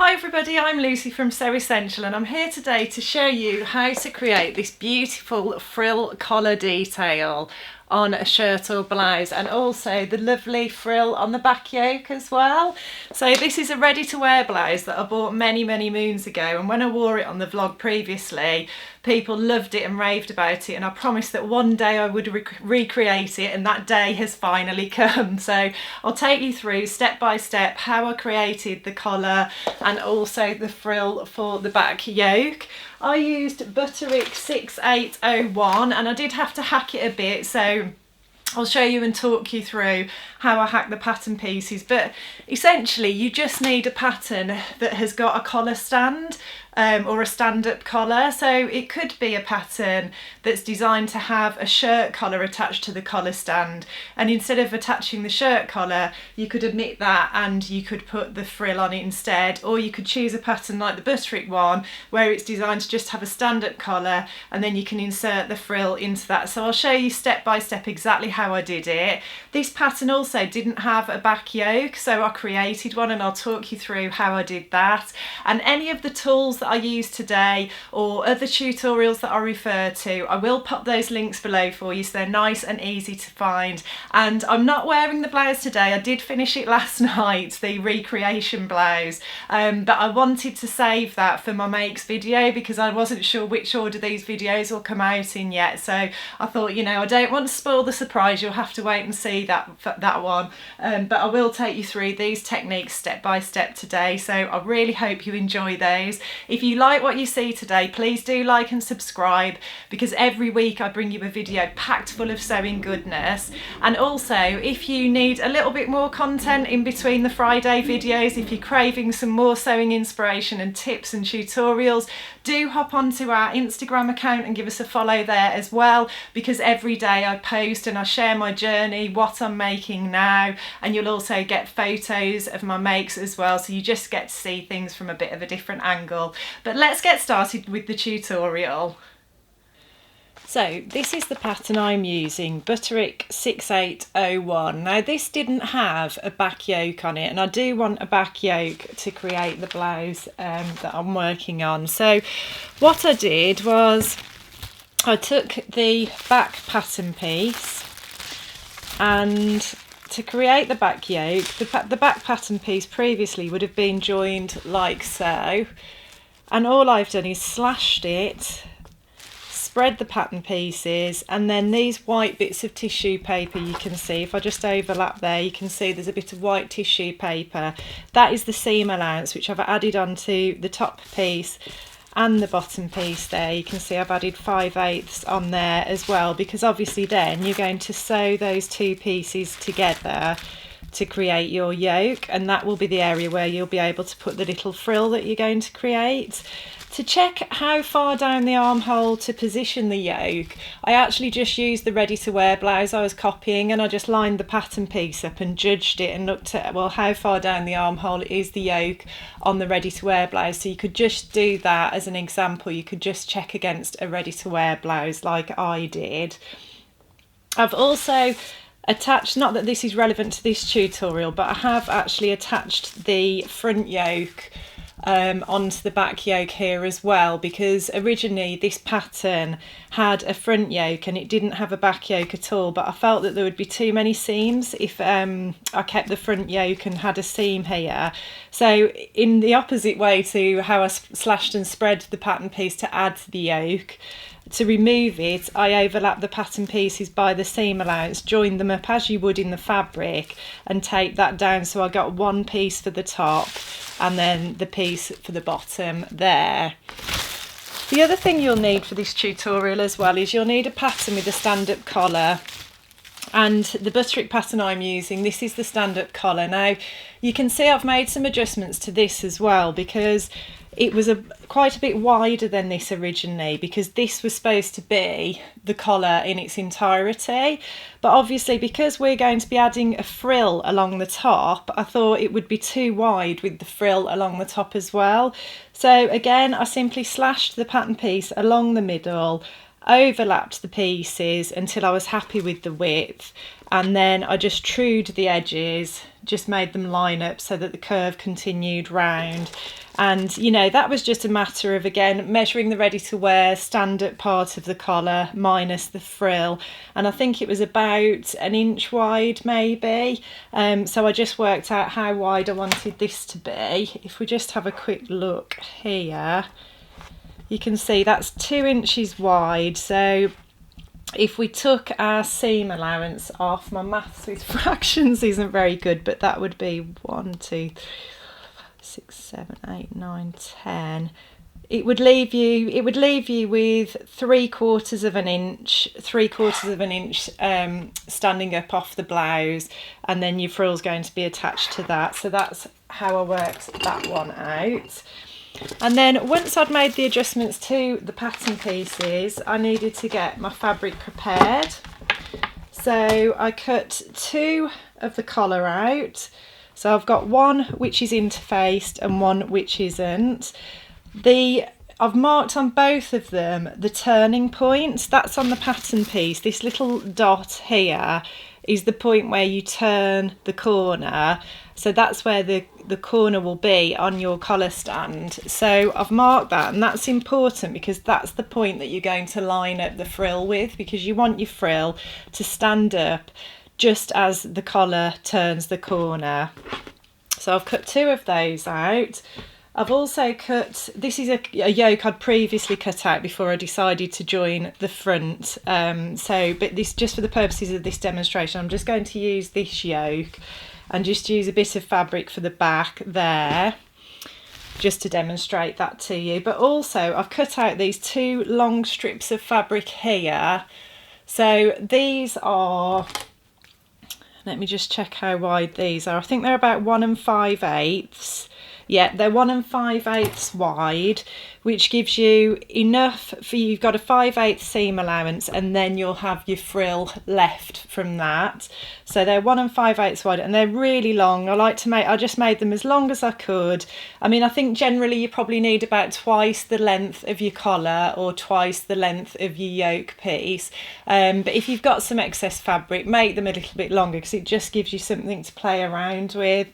Hi everybody, I'm Lucy from Sew Essential and I'm here today to show you how to create this beautiful frill collar detail on a shirt or blouse, and also the lovely frill on the back yoke as well. So this is a ready to wear blouse that I bought many moons ago, and when I wore it on the vlog previously, people loved it and raved about it, and I promised that one day I would recreate it, and that day has finally come. So I'll take you through step by step how I created the collar and also the frill for the back yoke. I used Butterick 6801 and I did have to hack it a bit, so I'll show you and talk you through how I hack the pattern pieces. But essentially you just need a pattern that has got a collar stand or a stand-up collar. So it could be a pattern that's designed to have a shirt collar attached to the collar stand, and instead of attaching the shirt collar you could omit that and you could put the frill on it instead, or you could choose a pattern like the Butterick one where it's designed to just have a stand-up collar and then you can insert the frill into that. So I'll show you step by step exactly how I did it. This pattern also didn't have a back yoke, so I created one and I'll talk you through how I did that. And any of the tools that I use today or other tutorials that I refer to, I will pop those links below for you so they're nice and easy to find. And I'm not wearing the blouse today, I did finish it last night, the recreation blouse, but I wanted to save that for my makes video because I wasn't sure which order these videos will come out in yet. So I thought, you know, I don't want to spoil the surprise, you'll have to wait and see that one, but I will take you through these techniques step by step today, so I really hope you enjoy those. If you like what you see today, please do like and subscribe, because every week I bring you a video packed full of sewing goodness. And also, if you need a little bit more content in between the Friday videos, if you're craving some more sewing inspiration and tips and tutorials, do hop onto our Instagram account and give us a follow there as well, because every day I post and I share my journey, what I'm making now, and you'll also get photos of my makes as well, so you just get to see things from a bit of a different angle. But let's get started with the tutorial. So this is the pattern I'm using, Butterick 6801. Now this didn't have a back yoke on it, and I do want a back yoke to create the blouse that I'm working on. So what I did was I took the back pattern piece, and to create the back yoke, the back pattern piece previously would have been joined like so, and all I've done is slashed it, spread the pattern pieces, and then these white bits of tissue paper, you can see, if I just overlap there, you can see there's a bit of white tissue paper. That is the seam allowance which I've added onto the top piece and the bottom piece there. You can see I've added 5/8 on there as well, because obviously then you're going to sew those two pieces together to create your yoke, and that will be the area where you'll be able to put the little frill that you're going to create. To check how far down the armhole to position the yoke, I actually just used the ready to wear blouse I was copying, and I just lined the pattern piece up and judged it and looked at, well, how far down the armhole is the yoke on the ready to wear blouse. So you could just do that as an example, you could just check against a ready to wear blouse like I did. I've also attached, not that this is relevant to this tutorial, but I have actually attached the front yoke onto the back yoke here as well, because originally this pattern had a front yoke and it didn't have a back yoke at all, but I felt that there would be too many seams if I kept the front yoke and had a seam here. So in the opposite way to how I slashed and spread the pattern piece to add the yoke, to remove it, I overlap the pattern pieces by the seam allowance, join them up as you would in the fabric, and tape that down, so I got one piece for the top and then the piece for the bottom there. The other thing you'll need for this tutorial as well is you'll need a pattern with a stand-up collar. And the Butterick pattern I'm using, this is the stand-up collar. Now you can see I've made some adjustments to this as well, because it was quite a bit wider than this originally, because this was supposed to be the collar in its entirety, but obviously because we're going to be adding a frill along the top, I thought it would be too wide with the frill along the top as well. So again, I simply slashed the pattern piece along the middle overlapped the pieces until I was happy with the width, and then I just trued the edges, just made them line up so that the curve continued round. And you know, that was just a matter of, again, measuring the ready to wear stand-up part of the collar minus the frill, and I think it was about an inch wide maybe. So I just worked out how wide I wanted this to be. If we just have a quick look here, you can see that's 2 inches wide. So if we took our seam allowance off, my maths with fractions isn't very good, but that would be 1, 2, 6, 7, 8, 9, 10. It would leave you with 3/4 of an inch, standing up off the blouse, and then your frill's going to be attached to that. So that's how I worked that one out. And then once I'd made the adjustments to the pattern pieces, I needed to get my fabric prepared. So I cut 2 of the collar out. So I've got one which is interfaced and one which isn't. I've marked on both of them the turning point. That's on the pattern piece. This little dot here is the point where you turn the corner. So that's where the corner will be on your collar stand. So I've marked that, and that's important because that's the point that you're going to line up the frill with, because you want your frill to stand up just as the collar turns the corner. So I've cut 2 of those out. I've also cut, this is a yoke I'd previously cut out before I decided to join the front. But this, just for the purposes of this demonstration, I'm just going to use this yoke and just use a bit of fabric for the back there, just to demonstrate that to you. But also I've cut out these 2 long strips of fabric here. So these are, let me just check how wide these are. I think they're about 1 5/8. Yeah, they're 1 5/8 wide, which gives you enough for, you've got a 5/8 seam allowance, and then you'll have your frill left from that. So they're 1 5/8 wide, and they're really long. I just made them as long as I could. I mean, I think generally you probably need about twice the length of your collar or twice the length of your yoke piece. But if you've got some excess fabric, make them a little bit longer, because it just gives you something to play around with.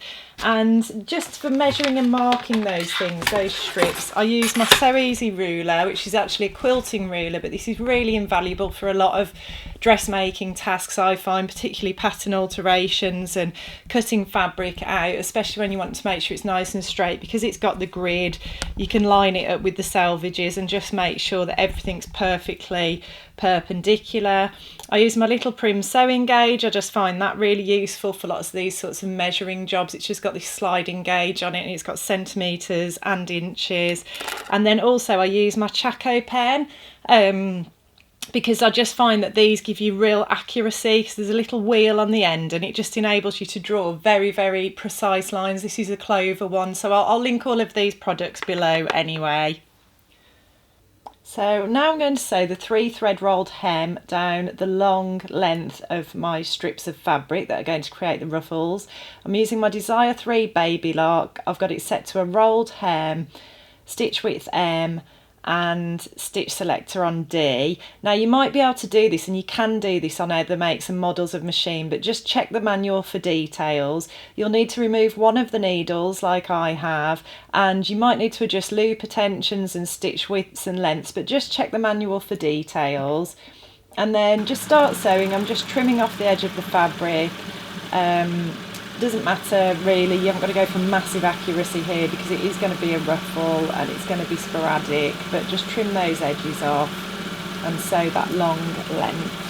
And just for measuring and marking those things, those strips, I use my So Easy ruler, which is actually a quilting ruler, but this is really invaluable for a lot of dressmaking tasks, I find, particularly pattern alterations and cutting fabric out, especially when you want to make sure it's nice and straight, because it's got the grid. You can line it up with the selvages and just make sure that everything's perfectly perpendicular. I use my little prim sewing gauge. I just find that really useful for lots of these sorts of measuring jobs. It's just got this sliding gauge on it, and it's got centimetres and inches. And then also I use my Chaco pen, because I just find that these give you real accuracy, because there's a little wheel on the end and it just enables you to draw very, very precise lines. This is a clover one, so I'll link all of these products below anyway. So now I'm going to sew the 3 thread rolled hem down the long length of my strips of fabric that are going to create the ruffles. I'm using my Desire 3 Baby Lock. I've got it set to a rolled hem, stitch width M, and stitch selector on D. Now you might be able to do this, and you can do this on other makes and models of machine, but just check the manual for details. You'll need to remove one of the needles like I have, and you might need to adjust loop tensions and stitch widths and lengths, but just check the manual for details. And then just start sewing. I'm just trimming off the edge of the fabric. Doesn't matter really, you haven't got to go for massive accuracy here, because it is going to be a ruffle and it's going to be sporadic, but just trim those edges off and sew that long length.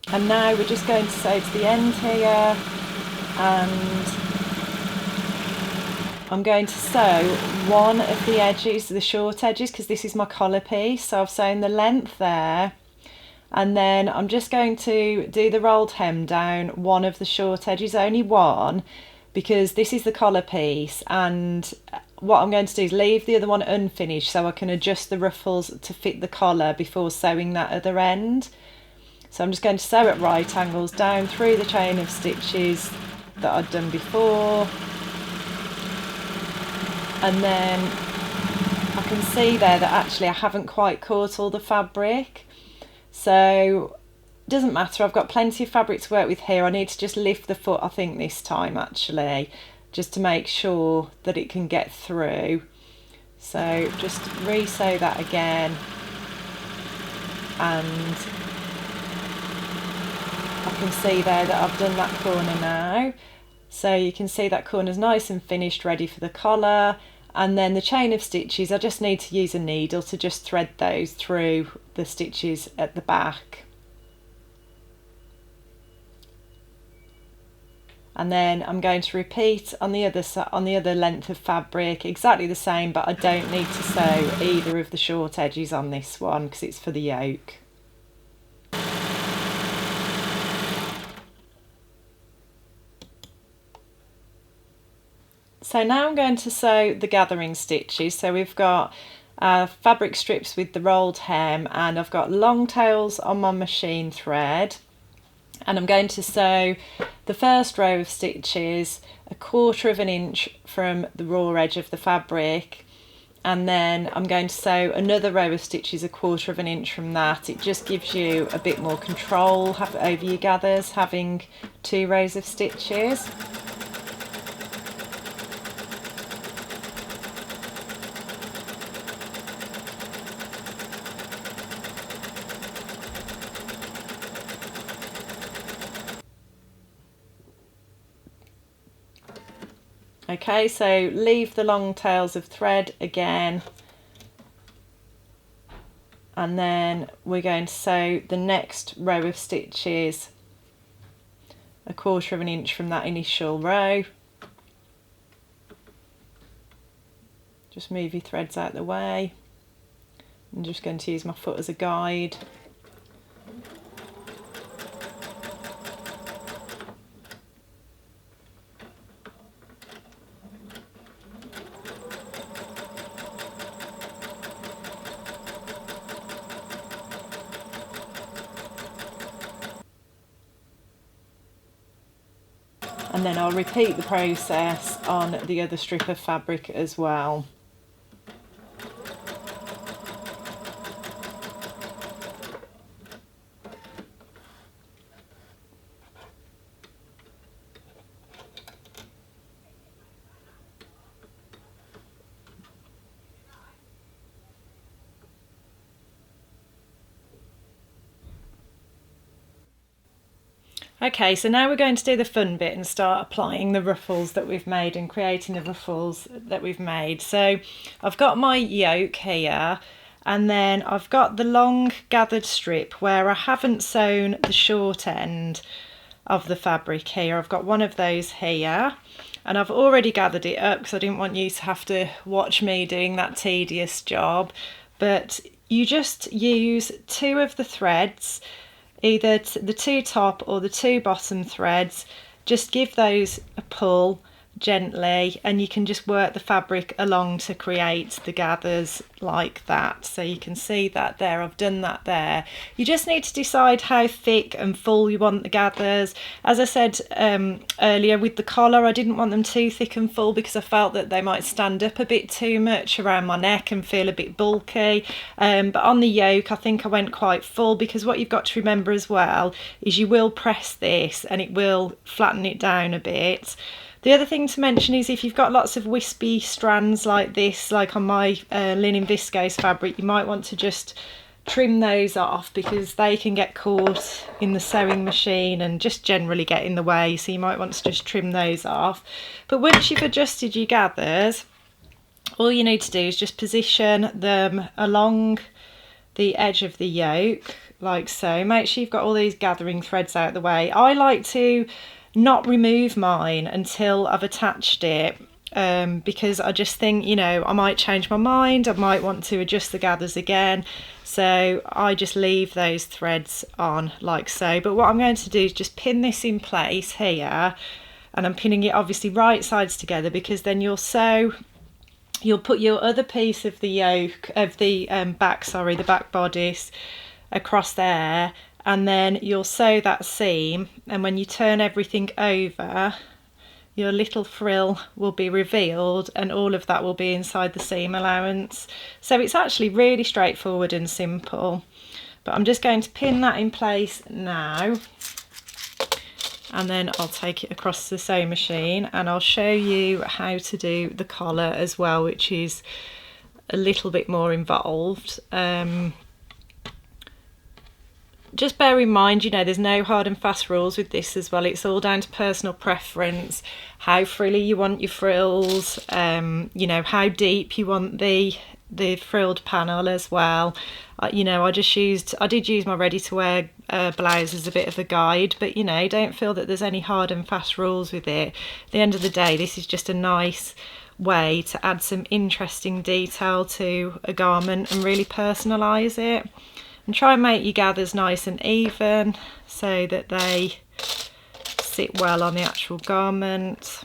And now we're just going to sew to the end here, and I'm going to sew one of the edges, the short edges, because this is my collar piece. So I've sewn the length there, and then I'm just going to do the rolled hem down one of the short edges, only one, because this is the collar piece, and what I'm going to do is leave the other one unfinished so I can adjust the ruffles to fit the collar before sewing that other end. So I'm just going to sew at right angles down through the chain of stitches that I'd done before, and then I can see there that actually I haven't quite caught all the fabric, so it doesn't matter, I've got plenty of fabric to work with here. I need to just lift the foot, I think, this time actually, just to make sure that it can get through. So just re-sew that again, and I can see there that I've done that corner now. So you can see that corner's nice and finished, ready for the collar. And then the chain of stitches, I just need to use a needle to just thread those through the stitches at the back. And then I'm going to repeat on the other length of fabric, exactly the same, but I don't need to sew either of the short edges on this one because it's for the yoke. So now I'm going to sew the gathering stitches. So we've got fabric strips with the rolled hem, and I've got long tails on my machine thread, and I'm going to sew the first row of stitches 1/4 inch from the raw edge of the fabric, and then I'm going to sew another row of stitches 1/4 inch from that. It just gives you a bit more control over your gathers, having 2 rows of stitches. Okay, so leave the long tails of thread again, and then we're going to sew the next row of stitches 1/4 inch from that initial row. Just move your threads out of the way. I'm just going to use my foot as a guide. And then I'll repeat the process on the other strip of fabric as well. Okay, so now we're going to do the fun bit and start applying the ruffles that we've made and creating the ruffles that we've made. So I've got my yoke here, and then I've got the long gathered strip where I haven't sewn the short end of the fabric here. I've got one of those here, and I've already gathered it up because I didn't want you to have to watch me doing that tedious job. But you just use 2 of the threads, either the 2 top or the 2 bottom threads. Just give those a pull gently, and you can just work the fabric along to create the gathers like that. So you can see that there, I've done that there. You just need to decide how thick and full you want the gathers. As I said earlier with the collar, I didn't want them too thick and full because I felt that they might stand up a bit too much around my neck and feel a bit bulky. But on the yoke, I think I went quite full, because what you've got to remember as well is you will press this and it will flatten it down a bit. The other thing to mention is if you've got lots of wispy strands like this, like on my linen viscose fabric, you might want to just trim those off because they can get caught in the sewing machine and just generally get in the way. So you might want to just trim those off. But once you've adjusted your gathers, all you need to do is just position them along the edge of the yoke like so. Make sure you've got all these gathering threads out of the way. I like to not remove mine until I've attached it, because I just think, you know, I might change my mind, I might want to adjust the gathers again, so I just leave those threads on like so. But what I'm going to do is just pin this in place here, and I'm pinning it obviously right sides together, because then you'll put your other piece of the yoke of the back bodice across there, and then you'll sew that seam, and when you turn everything over, your little frill will be revealed and all of that will be inside the seam allowance. So it's actually really straightforward and simple. But I'm just going to pin that in place now, and then I'll take it across the sewing machine and I'll show you how to do the collar as well, which is a little bit more involved. Just bear in mind, you know, there's no hard and fast rules with this as well. It's all down to personal preference, how frilly you want your frills, you know, how deep you want the frilled panel as well. You know, I did use my ready-to-wear blouse as a bit of a guide, but you know, don't feel that there's any hard and fast rules with it. At the end of the day, this is just a nice way to add some interesting detail to a garment and really personalise it. And try and make your gathers nice and even so that they sit well on the actual garment.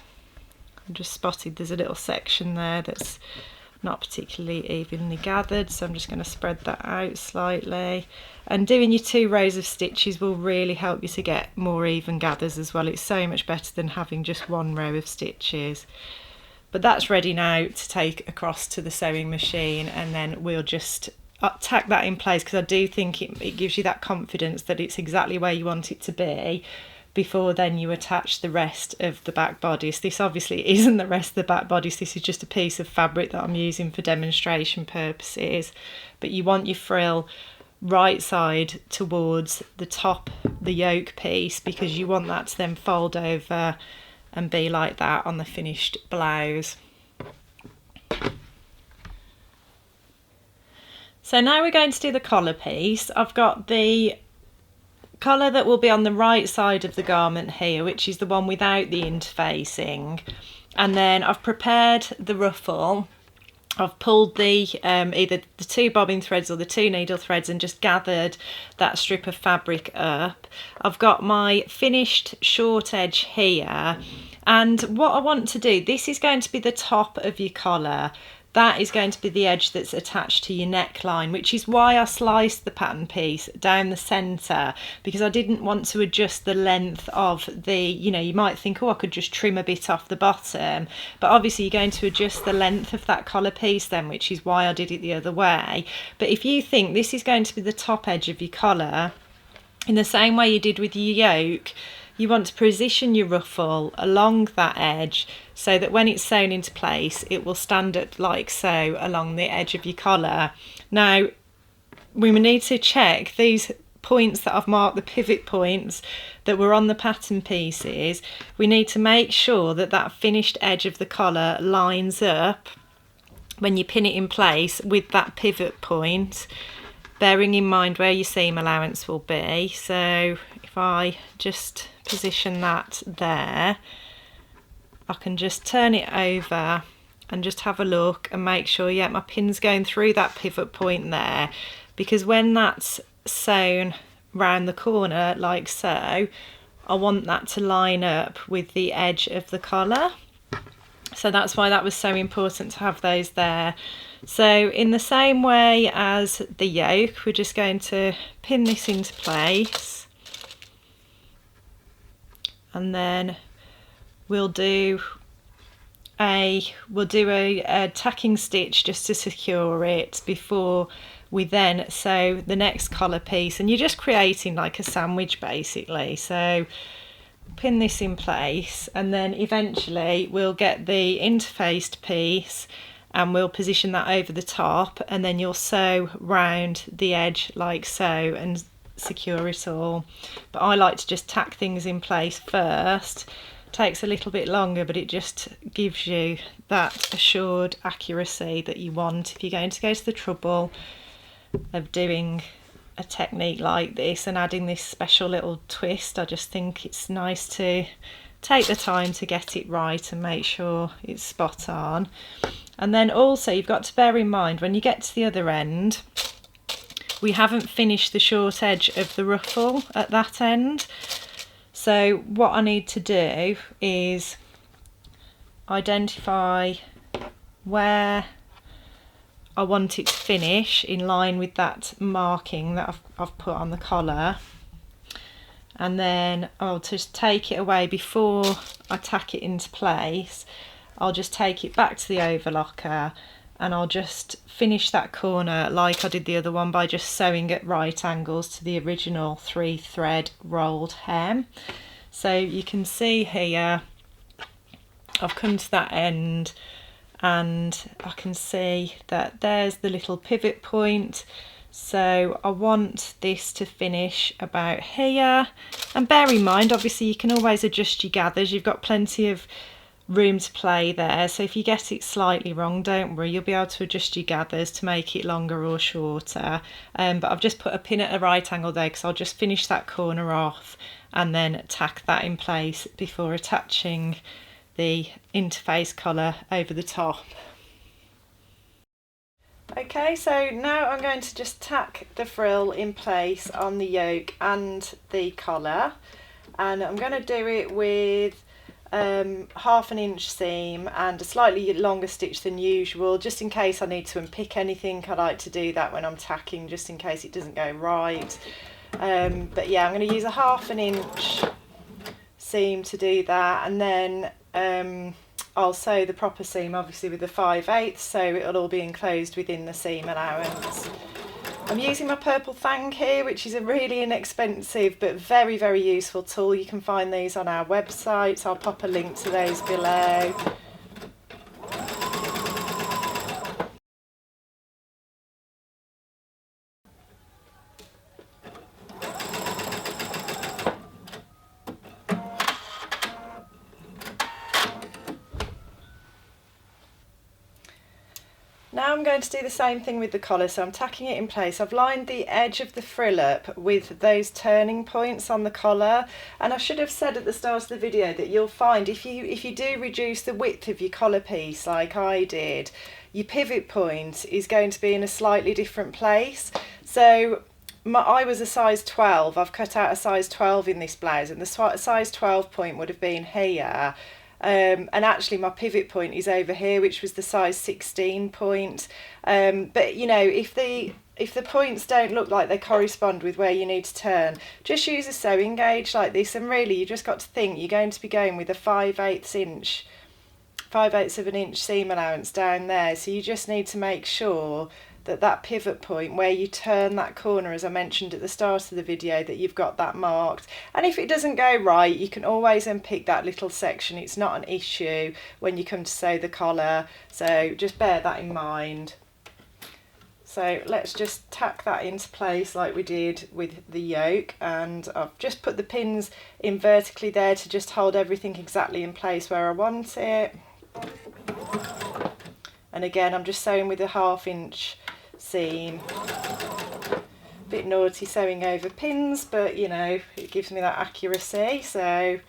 I've just spotted there's a little section there that's not particularly evenly gathered, so I'm just going to spread that out slightly. And doing your 2 rows of stitches will really help you to get more even gathers as well. It's so much better than having just 1 row of stitches. But that's ready now to take across to the sewing machine, and then we'll just tack that in place, because I do think it gives you that confidence that it's exactly where you want it to be before then you attach the rest of the back bodice. This obviously isn't the rest of the back bodice, this is just a piece of fabric that I'm using for demonstration purposes. But you want your frill right side towards the top, the yoke piece, because you want that to then fold over and be like that on the finished blouse. So now we're going to do the collar piece. I've got the collar that will be on the right side of the garment here, which is the one without the interfacing. And then I've prepared the ruffle. I've pulled the either the 2 bobbin threads or the 2 needle threads and just gathered that strip of fabric up. I've got my finished short edge here, and what I want to do, this is going to be the top of your collar. That is going to be the edge that's attached to your neckline, which is why I sliced the pattern piece down the centre, because I didn't want to adjust the length of the, you know, you might think, oh, I could just trim a bit off the bottom, but obviously you're going to adjust the length of that collar piece then, which is why I did it the other way. But if you think this is going to be the top edge of your collar, in the same way you did with your yoke, you want to position your ruffle along that edge so that when it's sewn into place, it will stand up like so along the edge of your collar. Now, we need to check these points that I've marked, the pivot points that were on the pattern pieces. We need to make sure that that finished edge of the collar lines up when you pin it in place with that pivot point, bearing in mind where your seam allowance will be. So if I just position that there, I can just turn it over and just have a look and make sure, yeah, my pin's going through that pivot point there, because when that's sewn round the corner like so, I want that to line up with the edge of the collar. So that's why that was so important to have those there. So in the same way as the yoke, we're just going to pin this into place, and then we'll do a tacking stitch just to secure it before we then sew the next collar piece. And you're just creating like a sandwich basically. So pin this in place, and then eventually we'll get the interfaced piece and we'll position that over the top, and then you'll sew round the edge like so and secure it all. But I like to just tack things in place first. Takes a little bit longer, but it just gives you that assured accuracy that you want if you're going to go to the trouble of doing a technique like this and adding this special little twist. I just think it's nice to take the time to get it right and make sure it's spot on. And then also you've got to bear in mind when you get to the other end, we haven't finished the short edge of the ruffle at that end. So what I need to do is identify where I want it to finish in line with that marking that I've put on the collar. and then I'll just take it away before I tack it into place. I'll just take it back to the overlocker and I'll just finish that corner like I did the other one by just sewing at right angles to the original 3-thread rolled hem. So you can see here I've come to that end and I can see that there's the little pivot point. So I want this to finish about here, and bear in mind obviously you can always adjust your gathers, you've got plenty of room to play there, so if you get it slightly wrong, don't worry, you'll be able to adjust your gathers to make it longer or shorter. But I've just put a pin at a right angle there because I'll just finish that corner off and then tack that in place before attaching the interface collar over the top. Okay, so now I'm going to just tack the frill in place on the yoke and the collar, and I'm going to do it with 1/2 inch seam and a slightly longer stitch than usual, just in case I need to unpick anything. I like to do that when I'm tacking, just in case it doesn't go right. But yeah, I'm going to use a 1/2 inch seam to do that, and then I'll sew the proper seam obviously with the 5/8, so it'll all be enclosed within the seam allowance. I'm using my purple thang here, which is a really inexpensive but very, very useful tool. You can find these on our website, so I'll pop a link to those below. Now I'm going to do the same thing with the collar, so I'm tacking it in place. I've lined the edge of the frill up with those turning points on the collar, and I should have said at the start of the video that you'll find if you do reduce the width of your collar piece like I did, your pivot point is going to be in a slightly different place. So I was a size 12, I've cut out a size 12 in this blouse, and the size 12 point would have been here. And actually my pivot point is over here, which was the size 16 point. But you know, if the points don't look like they correspond with where you need to turn, just use a sewing gauge like this, and really you just got to think you're going to be going with a 5/8 inch, 5/8 of an inch seam allowance down there, so you just need to make sure that that pivot point where you turn that corner, as I mentioned at the start of the video, that you've got that marked. And if it doesn't go right, you can always unpick that little section. It's not an issue when you come to sew the collar, so just bear that in mind. So let's just tack that into place like we did with the yoke, and I've just put the pins in vertically there to just hold everything exactly in place where I want it. And again, I'm just sewing with a 1/2 inch seam. Bit naughty sewing over pins, but you know, it gives me that accuracy. So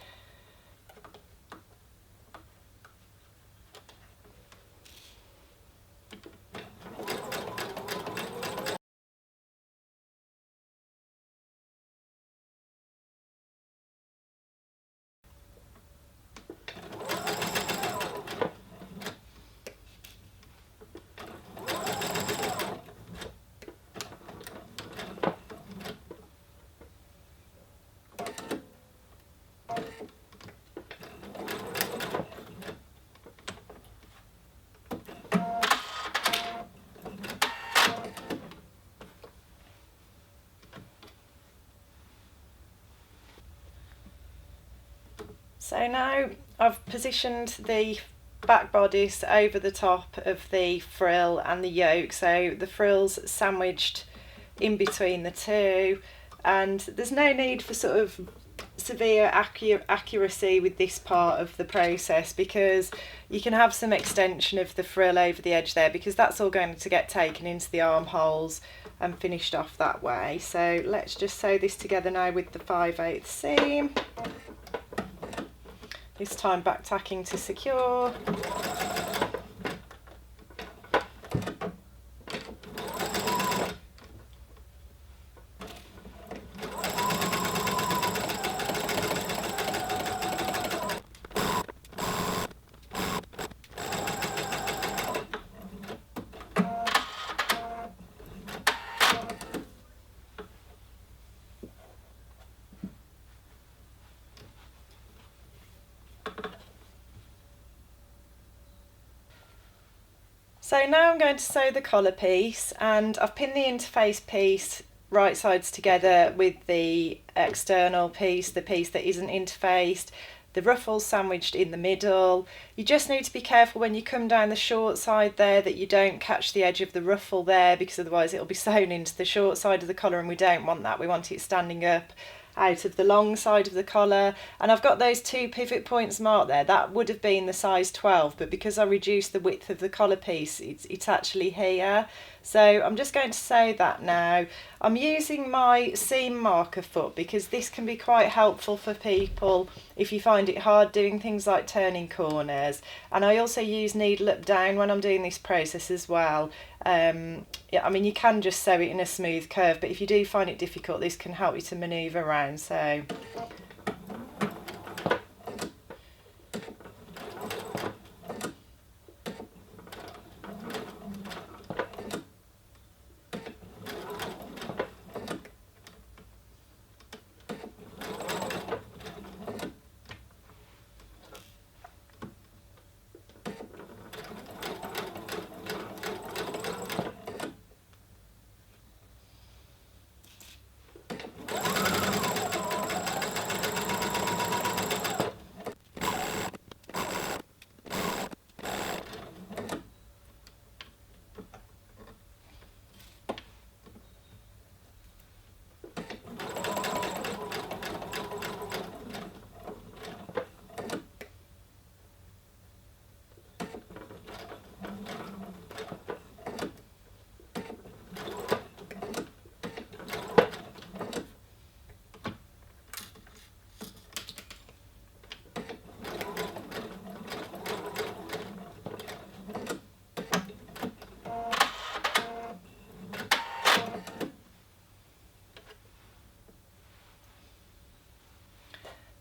now I've positioned the back bodice over the top of the frill and the yoke, so the frill's sandwiched in between the two, and there's no need for sort of severe accuracy with this part of the process, because you can have some extension of the frill over the edge there, because that's all going to get taken into the armholes and finished off that way. So let's just sew this together now with the 5/8 seam. This time back tacking to secure. So now I'm going to sew the collar piece, and I've pinned the interface piece right sides together with the external piece, the piece that isn't interfaced. The ruffles sandwiched in the middle. You just need to be careful when you come down the short side there that you don't catch the edge of the ruffle there, because otherwise it'll be sewn into the short side of the collar, and we don't want that. We want it standing up out of the long side of the collar. And I've got those 2 pivot points marked there. That would have been the size 12, but because I reduced the width of the collar piece, it's actually here. So I'm just going to sew that now. I'm using my seam marker foot because this can be quite helpful for people if you find it hard doing things like turning corners. And I also use needle up down when I'm doing this process as well. Yeah, I mean, you can just sew it in a smooth curve, but if you do find it difficult, this can help you to manoeuvre around. So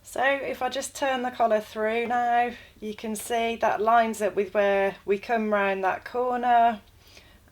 So if I just turn the collar through now, you can see that lines up with where we come round that corner,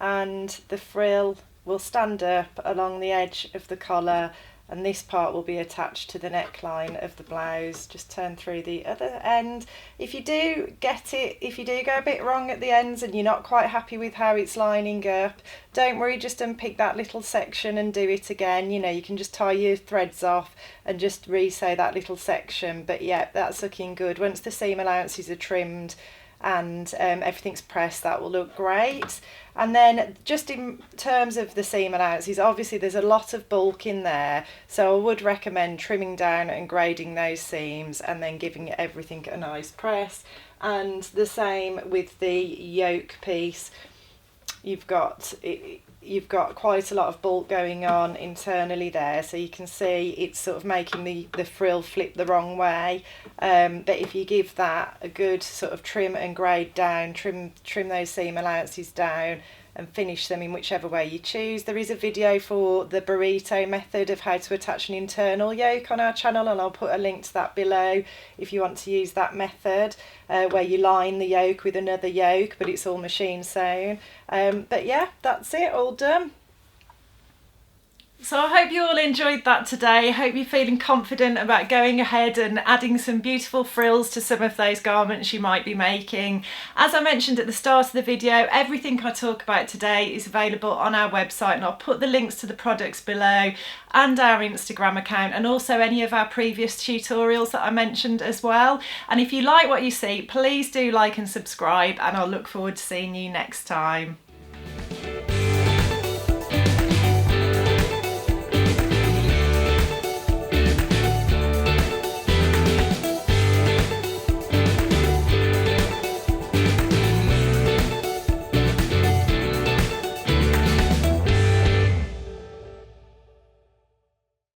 and the frill will stand up along the edge of the collar, and this part will be attached to the neckline of the blouse. Just turn through the other end. If you do go a bit wrong at the ends and you're not quite happy with how it's lining up, don't worry, just unpick that little section and do it again. You know, you can just tie your threads off and just re-sew that little section. But yeah, that's looking good. Once the seam allowances are trimmed and everything's pressed, that will look great. And then just in terms of the seam allowances, obviously there's a lot of bulk in there, so I would recommend trimming down and grading those seams and then giving everything a nice press. And the same with the yoke piece. You've got quite a lot of bulk going on internally there, so you can see it's sort of making the frill flip the wrong way. But if you give that a good sort of trim and grade down, trim those seam allowances down and finish them in whichever way you choose. There is a video for the burrito method of how to attach an internal yoke on our channel, and I'll put a link to that below if you want to use that method, where you line the yoke with another yoke, but it's all machine sewn. But yeah, that's it, all done. So I hope you all enjoyed that today. I hope you're feeling confident about going ahead and adding some beautiful frills to some of those garments you might be making. As I mentioned at the start of the video, everything I talk about today is available on our website, and I'll put the links to the products below and our Instagram account, and also any of our previous tutorials that I mentioned as well. And if you like what you see, please do like and subscribe, and I'll look forward to seeing you next time.